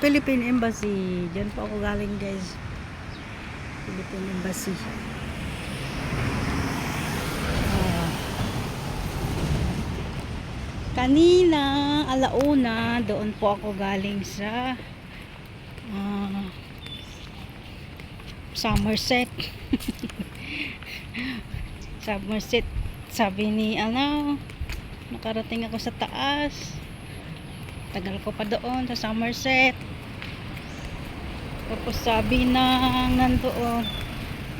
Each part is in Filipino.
Philippine Embassy. Diyan po ako galing, guys. Philippine Embassy. Ah. Kanina, alauna, doon po ako galing sa Somerset. Somerset. Sabi ni nakarating ako sa taas. Tagal ko pa doon sa Somerset. Tapos sabi nandoon,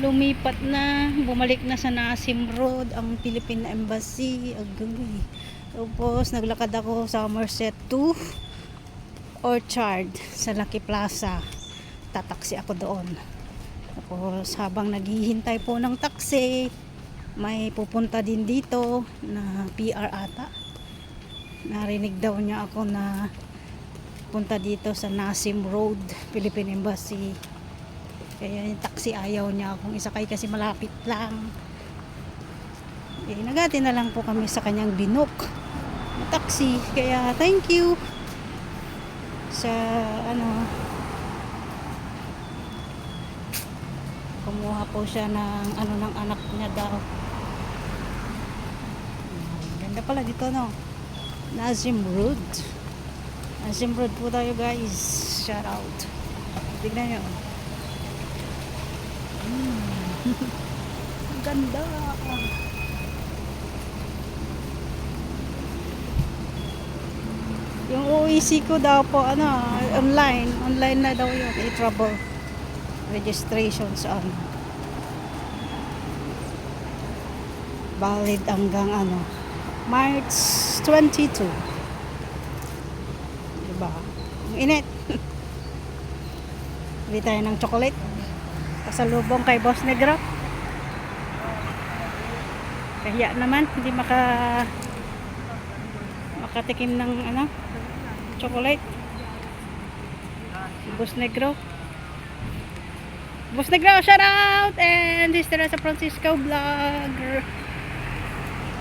lumipat na, bumalik na sa Nasim Road ang Philippine Embassy. Agay. Tapos naglakad ako sa Somerset to Orchard sa Lucky Plaza. Tataksi ako doon. Tapos habang naghihintay po ng taxi, may pupunta din dito na PR ata. Narinig daw niya ako na punta dito sa Nasim Road, Philippine Embassy. Kaya yung taxi ayaw niya akong isakay kasi malapit lang. Nagati na lang po kami sa kanyang binook na taxi. Kaya thank you sa kumuha po siya ng ng anak niya daw. Ganda pala dito, no? Nasim Road. Nasim Road po tayo, guys. Shout out. Tignan nyo. Ang ganda. Yung OEC ko daw po, online na daw yun. I-trouble registration sa valid hanggang March 22. Diba? Ang init. Bili tayo ng chocolate. Pasalubong kay Boss Negro. Kaya naman, hindi makatikim ng chocolate. Si Boss Negro. Boss Negro, shout out! And this is Teresa Francisco Vlog.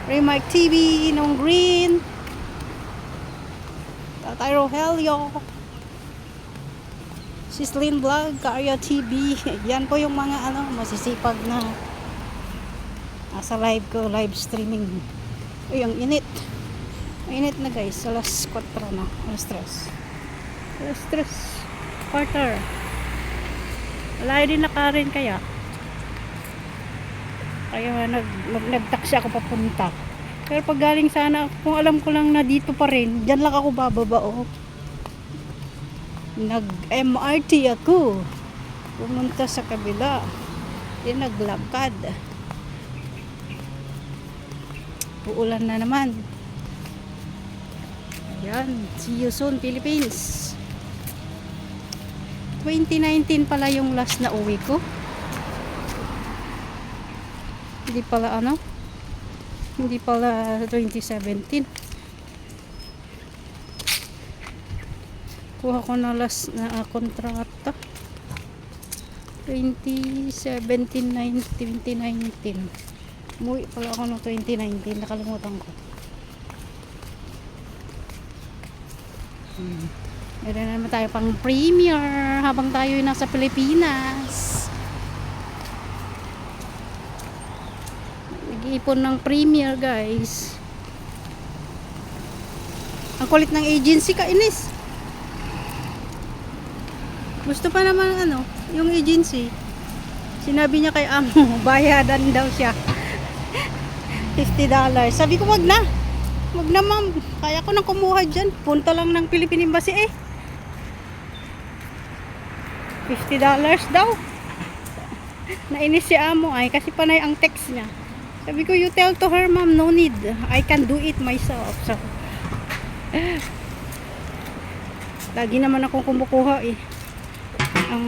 Remark TV, Nong Green, Tatay Rogelio, Sislin Vlog, Karya TV. Yan po yung mga masisipag na sa live ko, live streaming. Uy, ang init. Mainit na, guys. Alas 4 na. Alas 3. Alas 3. Quarter. Wala din nakarin kaya. Kaya nagtaksi ako papunta. Pero pag galing sana, kung alam ko lang na dito pa rin, dyan lang ako bababa. Nag-MRT ako. Pumunta sa kabila. Naglakad. Uulan na naman. Yan. See you soon, Philippines. 2019 pala yung last na uwi ko. Hindi pala 2017. Kuha ko na last na kontrata 2019. Umuwi pala ako ng 2019, nakalimutan ko. Meron naman tayo pang premiere habang tayo nasa Pilipinas. Nag-iipon ng premiere, guys. Ang kulit ng agency, kainis. Gusto pa naman yung agency. Sinabi niya kay amo, bayadan daw siya. $50. Sabi ko, wag na, ma'am. Kaya ko nang kumuha dyan. Punta lang ng Philippine Embassy $50 daw. Nainis si amo kasi panay ang text niya. Sabi ko, you tell to her, ma'am, no need. I can do it myself. So, lagi naman akong kumukuha ang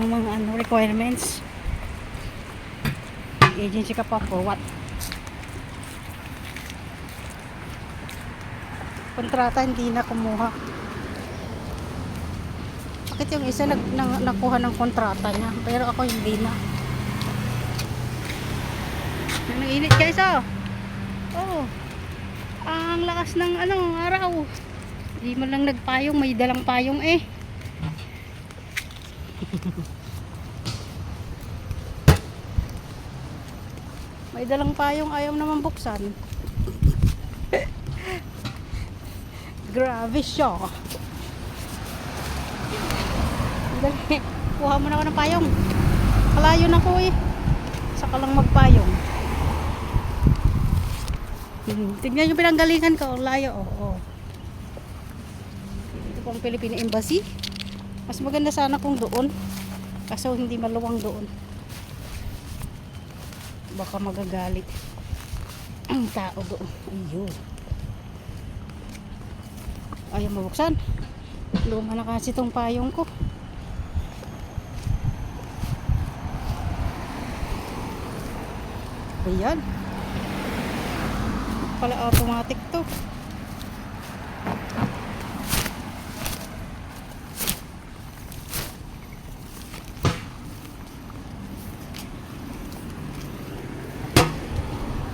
mga requirements. Agency ka pa for what? Kontrata hindi na kumuha. Bakit yung isa nakuha ng kontrata niya pero ako hindi na. Nanginit guys, ang lakas ng araw. Hindi man lang nagpayong, may dalang payong May dalang payong ayaw naman buksan. Grabe siya. Dali, kuha mo na ako ng payong. Kalayo na ko eh. Saka lang magpayong. Tignan yung pinanggalingan ko. Layo. Oh. Ito pong Philippine Embassy. Mas maganda sana kung doon. Kaso hindi maluwang doon. Baka magagalit ang tao doon. Ayun. Ayaw mabuksan. Luma na kasi itong payong ko. Ayan. Pala automatic to.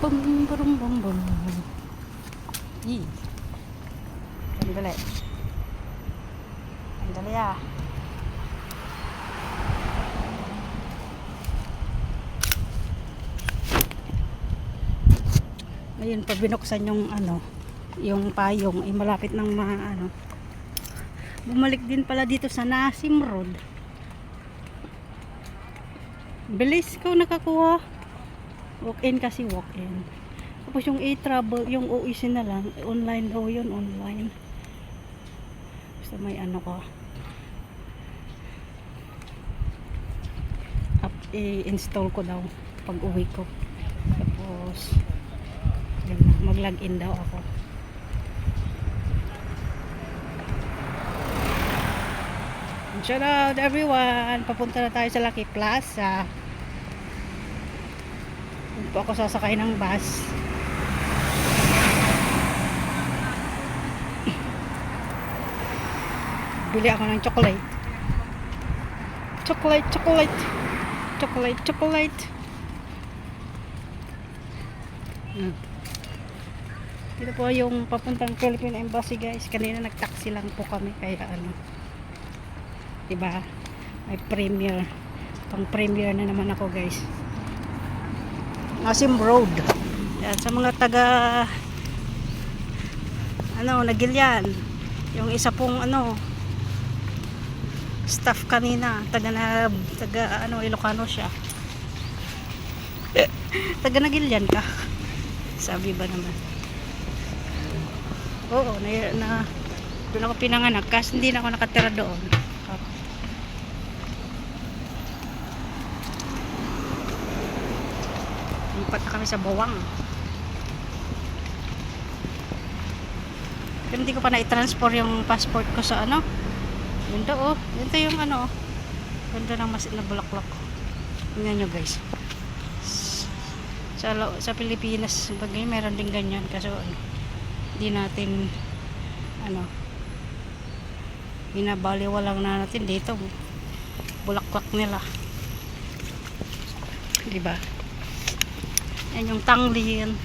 Bum bum bum bum. Andali. Andali ah. Ayun, pag binuksan yung yung payong ay malapit ng bumalik din pala dito sa Nasim Road. Bilis ko nakakuha. Walk-in kasi walk-in. Tapos yung e-travel, yung OEC na lang, online daw yun, online. Basta may ka. I-install ko daw pag uwi ko. Tapos mag-login daw ako. Shout out everyone. Papunta na tayo sa Lucky Plaza. Doon po ako sasakay ng bus. Bili ako ng chocolate. Chocolate. Ito po yung papuntang Philippine Embassy, guys. Kanina nag-taxi lang po kami, kaya diba, may premiere, pang premiere na naman ako, guys. Nasim Road. Yan, sa mga taga Nagilian, yung isa pong staff kanina, taga Ilocano siya. Taga Nagilian ka, sabi ba naman. Oo, doon ako pinanganak kasi hindi na ako nakatira doon. Lipat na kami sa Bawang. Pero hindi ko pa na-transfer yung passport ko sa Ganda Ganda yung ganda ng masit na bulaklak. Tingnan nyo, guys. Sa Pilipinas, bagay meron din ganyan kasi hindi natin binabaliwalang na natin dito bulaklak nila, diba? Yan yung tanglin,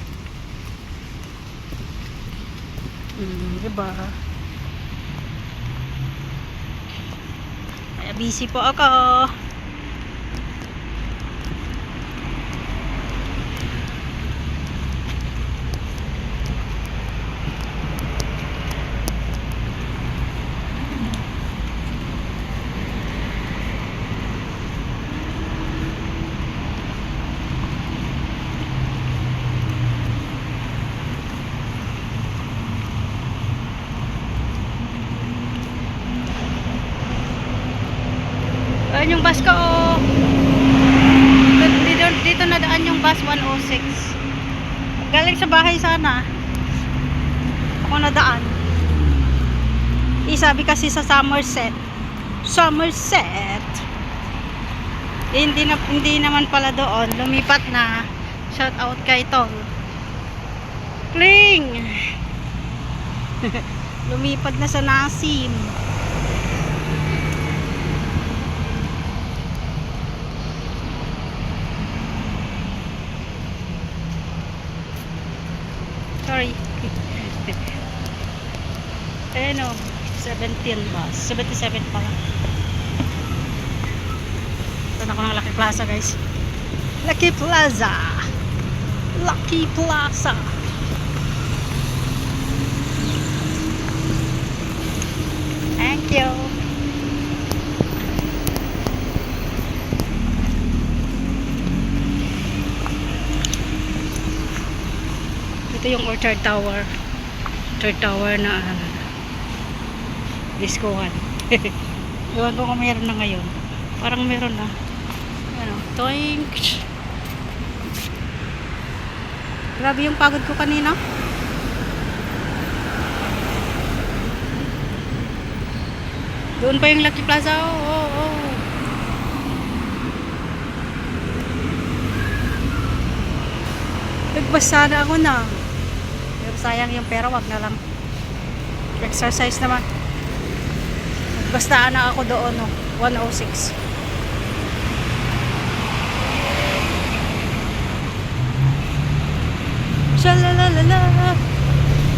diba? Kaya busy po ako. Ayan yung bus ko. Dito na daan yung bus 106. Galing sa bahay sana ako nadaan. Sabi kasi sa Somerset. Hindi naman pala doon. Lumipat na. Shout out kay Tol. Pling. Lumipat na sa Nasim. Sorry. Ayan 17 bus. 77 pala. ng Lucky Plaza, guys. Lucky Plaza. Lucky Plaza. Thank you. Ito yung Orchard Tower. Orchard Tower na discohan. Iwan ko kung meron na ngayon. Parang meron na. Ano, toink. Grabe yung pagod ko kanina. Doon pa yung Lucky Plaza. Oh. Nagbas sana ako na. Pero sayang yung pera, wag na lang. Exercise naman. Nagbasta na ako doon, no? 106. Shalalala.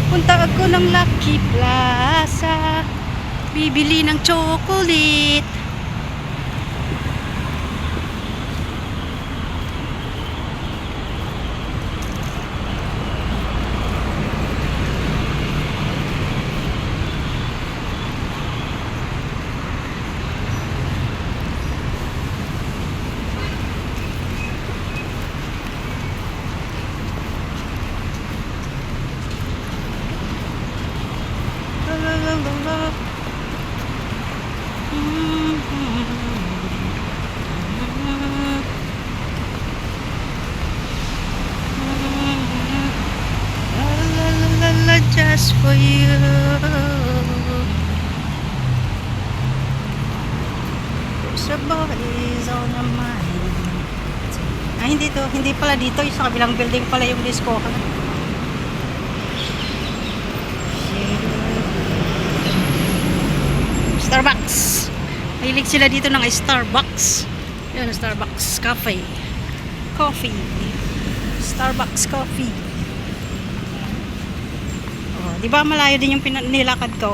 Punta ako ng Lucky Plaza. Bibili ng chocolate. Just for you. Somebody's on your mind. Ay, hindi pala dito. Yung sa kabilang building pala yung disco. Starbucks. Mahilig sila dito ng Starbucks. Yun, Starbucks Cafe. Coffee. Starbucks Coffee. Di ba malayo din yung nilakad ko?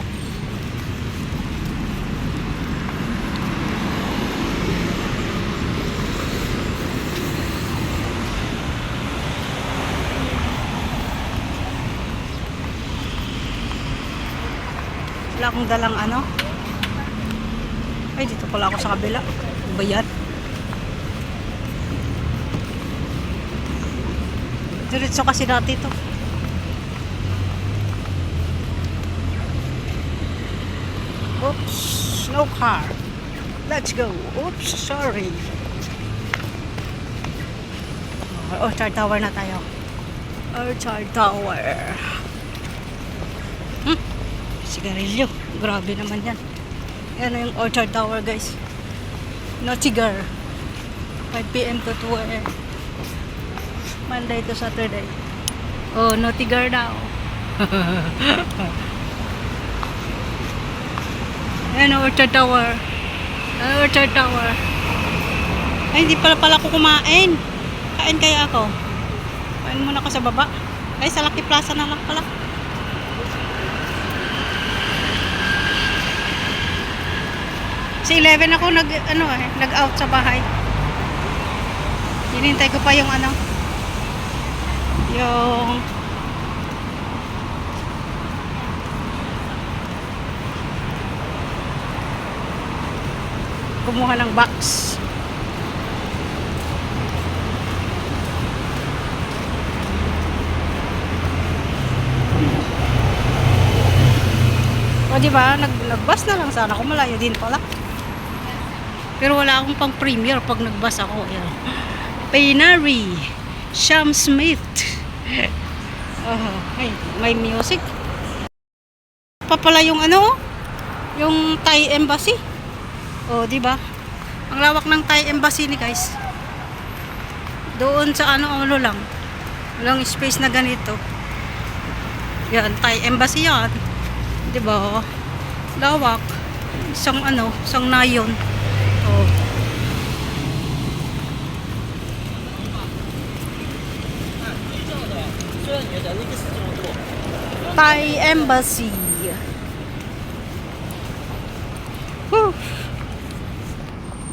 Wala akong dalang ano. Ay, dito pala ako sa kabila. Ba yan? Diretso kasi dati to. Oops, no car. Let's go. Oops, sorry. Orchard Tower na tayo. Orchard Tower. Sigarilyo. Grabe naman yan. Yan yung Orchard Tower, guys. No cigar. 5 PM to 2 AM. Monday to Saturday. Oh, no cigar daw. Ayan, Orchard Tower. Orchard Tower. Ay, hindi pala ako kumain. Kain kaya ako. Kain muna ako sa baba. Ay, sa Lucky Plaza na lang pala. Sa 11 ako nag-out sa bahay. Hinintay ko pa yung yung kumuha ng box. O diba, nag-bus na lang sana ako, malayo din pala. Pero wala akong pang premier pag nag-bus ako. Painari, Sham Smith. Ay, may music. Pa pala yung yung Thai Embassy. Oh, di ba? Ang lawak ng Thai Embassy ni guys. Doon sa lang. Walang space na ganito. Yan, Thai Embassy yan. Di ba? Lawak. Isang nayon. Oh. Thai Embassy. Whew.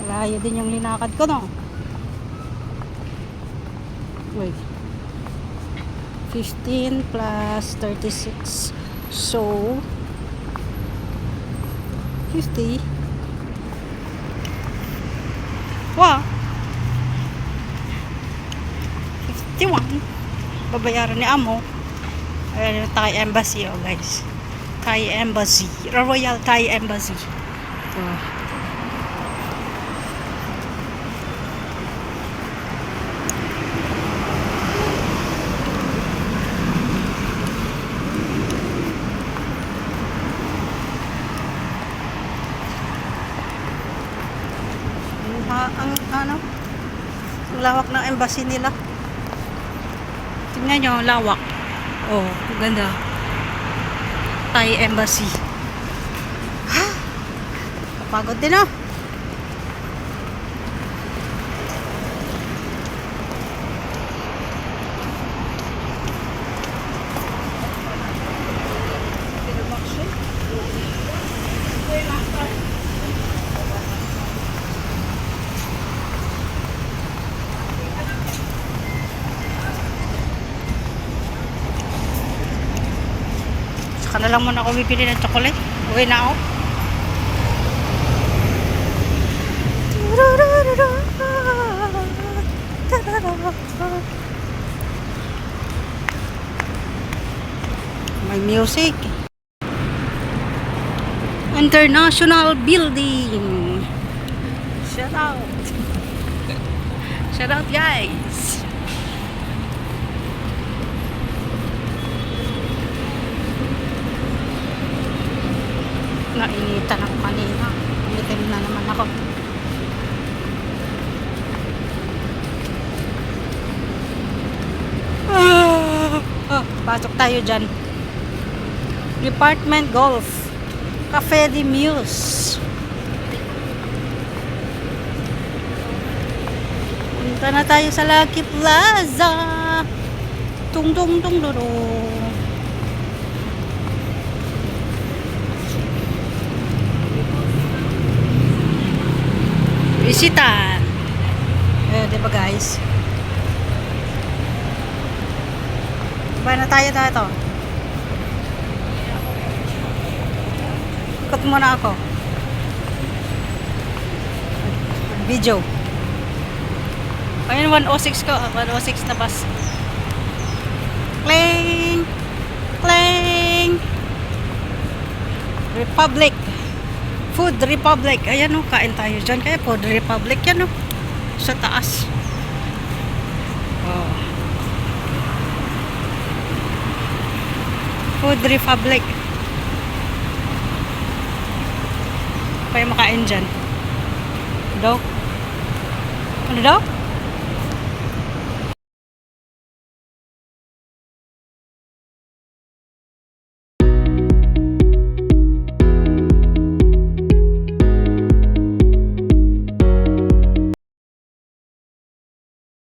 Wala Layo din yung linakad ko, no? Wait. 15 plus 36. So, 50. Wow. 51. Babayaran ni Amo. Ayan yung Thai Embassy, oh guys. Thai Embassy. Royal Thai Embassy. Oh. Ang ano, ang lawak ng embassy nila. Tingnan nyo, lawak. Oh, ganda. Thai Embassy. Ha? Kapagod din, oh. Saka na lang muna ako bibili ng chocolate. Uwi na ako. May music. International building. Shout out. Shout out, guys. Nainitan ako kanina. Umitim na naman ako. Pasok tayo dyan. Department Golf Cafe de Muse. Punta na tayo sa Lucky Plaza. Tung tung tung duro. Bisita. Diba guys? Diba na tayo dito? Ikot muna ako. Video. Ayun, 106 ko. 106 na bus. Clang! Clang! Republic. Food Republic. Ayan o, kain tayo dyan. Kaya Food Republic yan o. Sa taas. Oh. Food Republic. Kaya makain dyan. Daw? Ano daw?